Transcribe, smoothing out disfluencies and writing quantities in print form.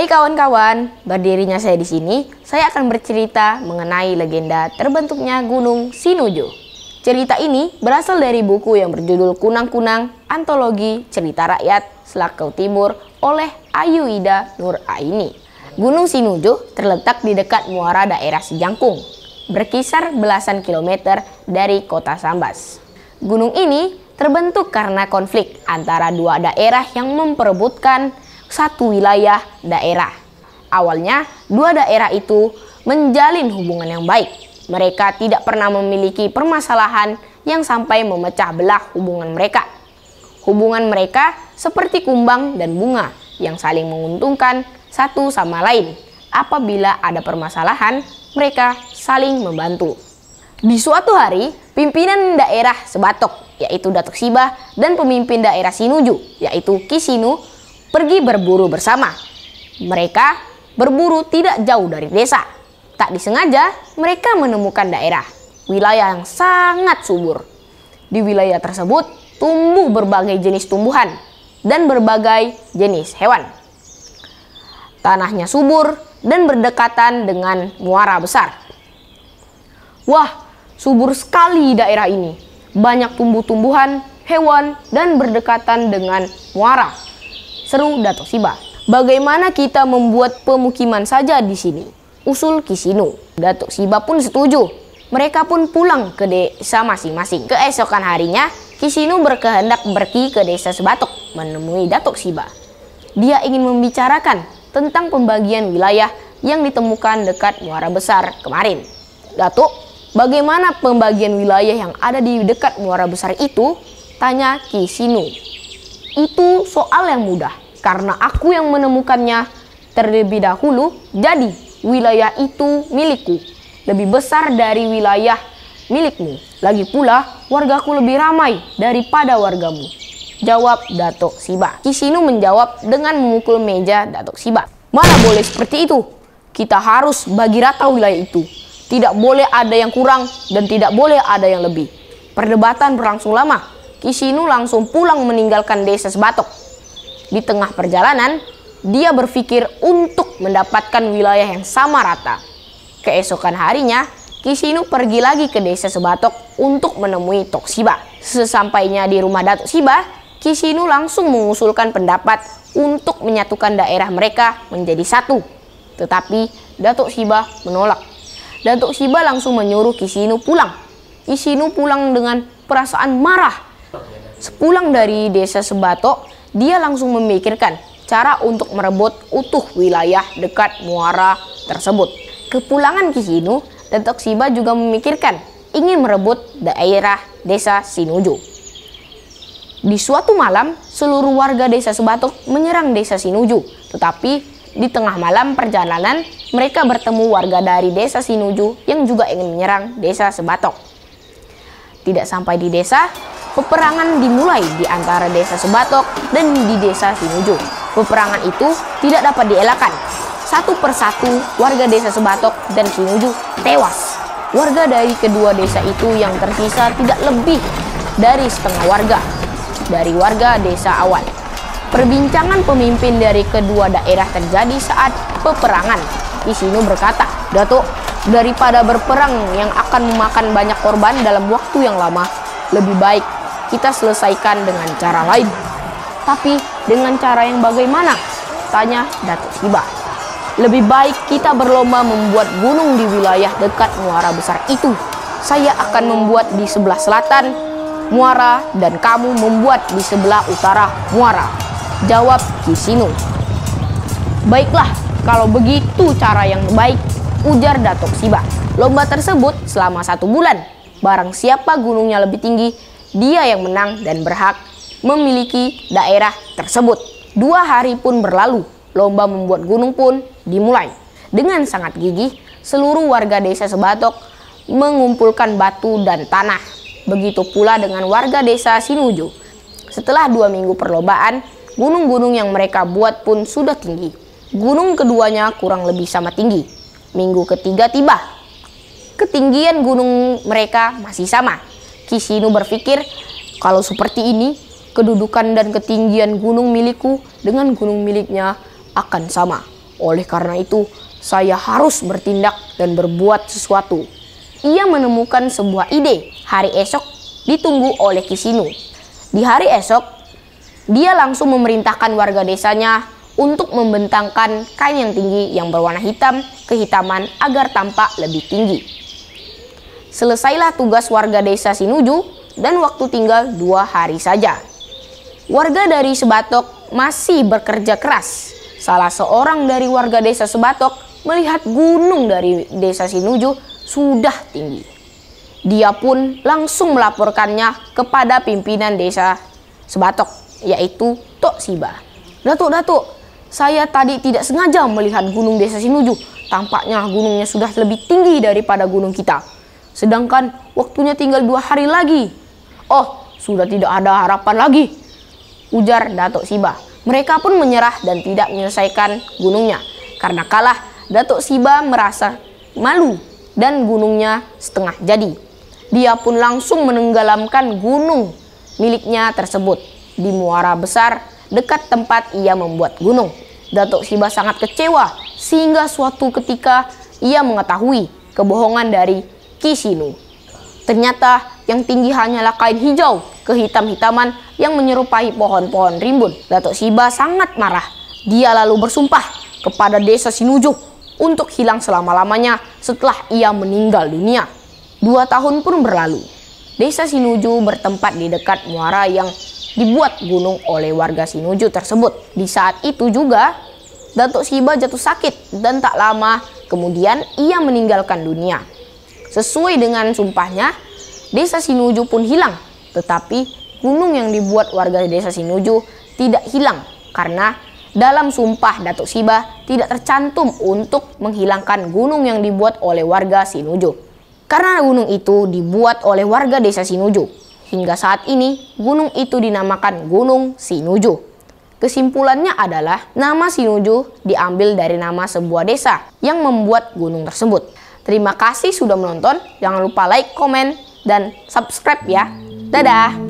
kawan-kawan, berdirinya saya di sini, saya akan bercerita mengenai legenda terbentuknya Gunung Sinuju. Cerita ini berasal dari buku yang berjudul Kunang-Kunang, Antologi Cerita Rakyat Selakau Timur oleh Ayu Ida Nur Aini. Gunung Sinuju terletak di dekat muara daerah Sijangkung, berkisar belasan kilometer dari kota Sambas. Gunung ini terbentuk karena konflik antara dua daerah yang memperebutkan satu wilayah daerah. Awalnya, dua daerah itu menjalin hubungan yang baik. Mereka tidak pernah memiliki permasalahan yang sampai memecah belah hubungan mereka. Hubungan mereka seperti kumbang dan bunga yang saling menguntungkan satu sama lain. Apabila ada permasalahan, mereka saling membantu. Di suatu hari, pimpinan daerah Sebatok, yaitu Datuk Sibah, dan pemimpin daerah Sinuju, yaitu Ki Sinu, pergi berburu bersama. Mereka berburu tidak jauh dari desa. Tak disengaja, mereka menemukan daerah, wilayah yang sangat subur. Di wilayah tersebut, tumbuh berbagai jenis tumbuhan dan berbagai jenis hewan. Tanahnya subur dan berdekatan dengan muara besar. Wah, subur sekali daerah ini. Banyak tumbuh-tumbuhan, hewan, dan berdekatan dengan muara. Seru Datuk Sibah. Bagaimana kita membuat pemukiman saja di sini? Usul Ki Sinu. Datuk Sibah pun setuju. Mereka pun pulang ke desa masing-masing. Keesokan harinya, Ki Sinu berkehendak pergi ke desa Sebatok menemui Datuk Sibah. Dia ingin membicarakan tentang pembagian wilayah yang ditemukan dekat muara besar kemarin. Datuk, bagaimana pembagian wilayah yang ada di dekat muara besar itu? Tanya Ki Sinu. Itu soal yang mudah, karena aku yang menemukannya terlebih dahulu, jadi wilayah itu milikku, lebih besar dari wilayah milikmu. Lagi pula, wargaku lebih ramai daripada wargamu, jawab Datuk Sibah. Ki Sinu menjawab dengan memukul meja Datuk Sibah. Mana boleh seperti itu? Kita harus bagi rata wilayah itu. Tidak boleh ada yang kurang dan tidak boleh ada yang lebih. Perdebatan berlangsung lama. Ki Sinu langsung pulang meninggalkan desa Sebatok. Di tengah perjalanan, dia berpikir untuk mendapatkan wilayah yang sama rata. Keesokan harinya, Ki Sinu pergi lagi ke desa Sebatok untuk menemui Tok Sibah. Sesampainya di rumah Datuk Sibah, Ki Sinu langsung mengusulkan pendapat untuk menyatukan daerah mereka menjadi satu. Tetapi Datuk Sibah menolak. Datuk Sibah langsung menyuruh Ki Sinu pulang. Ki Sinu pulang dengan perasaan marah. Sepulang dari desa Sebatok, dia langsung memikirkan cara untuk merebut utuh wilayah dekat muara tersebut. Kepulangan Ki Sinu, Datuk Sibah juga memikirkan ingin merebut daerah desa Sinuju. Di suatu malam, seluruh warga desa Sebatok menyerang desa Sinuju. Tetapi di tengah malam perjalanan, mereka bertemu warga dari desa Sinuju yang juga ingin menyerang desa Sebatok. Tidak sampai di desa, peperangan dimulai di antara desa Sebatok dan di desa Sinuju. Peperangan itu tidak dapat dielakkan. Satu persatu warga desa Sebatok dan Sinuju tewas. Warga dari kedua desa itu yang tersisa tidak lebih dari setengah warga dari warga desa awal. Perbincangan pemimpin dari kedua daerah terjadi saat peperangan. Ki Sinu berkata, Datuk, daripada berperang yang akan memakan banyak korban dalam waktu yang lama, lebih baik kita selesaikan dengan cara lain. Tapi dengan cara yang bagaimana? Tanya Datuk Sibah. Lebih baik kita berlomba membuat gunung di wilayah dekat muara besar itu. Saya akan membuat di sebelah selatan muara dan kamu membuat di sebelah utara muara, jawab Ki Sinu. Baiklah, kalau begitu cara yang baik, ujar Datuk Sibah. Lomba tersebut selama 1 bulan. Barang siapa gunungnya lebih tinggi, dia yang menang dan berhak memiliki daerah tersebut. 2 hari pun berlalu, lomba membuat gunung pun dimulai. Dengan sangat gigih, seluruh warga desa Sebatok mengumpulkan batu dan tanah. Begitu pula dengan warga desa Sinuju. Setelah 2 minggu perlombaan, gunung-gunung yang mereka buat pun sudah tinggi. Gunung keduanya kurang lebih sama tinggi. Minggu ketiga tiba. Ketinggian gunung mereka masih sama. Ki Sinu berpikir, kalau seperti ini, kedudukan dan ketinggian gunung milikku dengan gunung miliknya akan sama. Oleh karena itu, saya harus bertindak dan berbuat sesuatu. Ia menemukan sebuah ide. Hari esok ditunggu oleh Ki Sinu. Di hari esok, dia langsung memerintahkan warga desanya untuk membentangkan kain yang tinggi yang berwarna hitam kehitaman agar tampak lebih tinggi. Selesailah tugas warga desa Sinuju dan waktu tinggal 2 hari saja. Warga dari Sebatok masih bekerja keras. Salah seorang dari warga desa Sebatok melihat gunung dari desa Sinuju sudah tinggi. Dia pun langsung melaporkannya kepada pimpinan desa Sebatok, yaitu Tok Siba. Datuk, saya tadi tidak sengaja melihat gunung desa Sinuju. Tampaknya gunungnya sudah lebih tinggi daripada gunung kita. Sedangkan waktunya tinggal 2 hari lagi. Oh, sudah tidak ada harapan lagi, ujar Datuk Siba. Mereka pun menyerah dan tidak menyelesaikan gunungnya. Karena kalah, Datuk Siba merasa malu dan gunungnya setengah jadi. Dia pun langsung menenggelamkan gunung miliknya tersebut di muara besar dekat tempat ia membuat gunung. Datuk Siba sangat kecewa sehingga suatu ketika ia mengetahui kebohongan dari Ki Sinu. Ternyata yang tinggi hanyalah kain hijau kehitam-hitaman yang menyerupai pohon-pohon rimbun. Datuk Siba sangat marah. Dia lalu bersumpah kepada desa Sinuju untuk hilang selama-lamanya setelah ia meninggal dunia. 2 tahun pun berlalu. Desa Sinuju bertempat di dekat muara yang dibuat gunung oleh warga Sinuju tersebut. Di saat itu juga Datuk Siba jatuh sakit dan tak lama kemudian ia meninggalkan dunia. Sesuai dengan sumpahnya, desa Sinuju pun hilang. Tetapi gunung yang dibuat warga desa Sinuju tidak hilang karena dalam sumpah Datuk Siba tidak tercantum untuk menghilangkan gunung yang dibuat oleh warga Sinuju. Karena gunung itu dibuat oleh warga desa Sinuju. Hingga saat ini gunung itu dinamakan Gunung Sinuju. Kesimpulannya adalah nama Sinuju diambil dari nama sebuah desa yang membuat gunung tersebut. Terima kasih sudah menonton. Jangan lupa like, komen, dan subscribe ya. Dadah!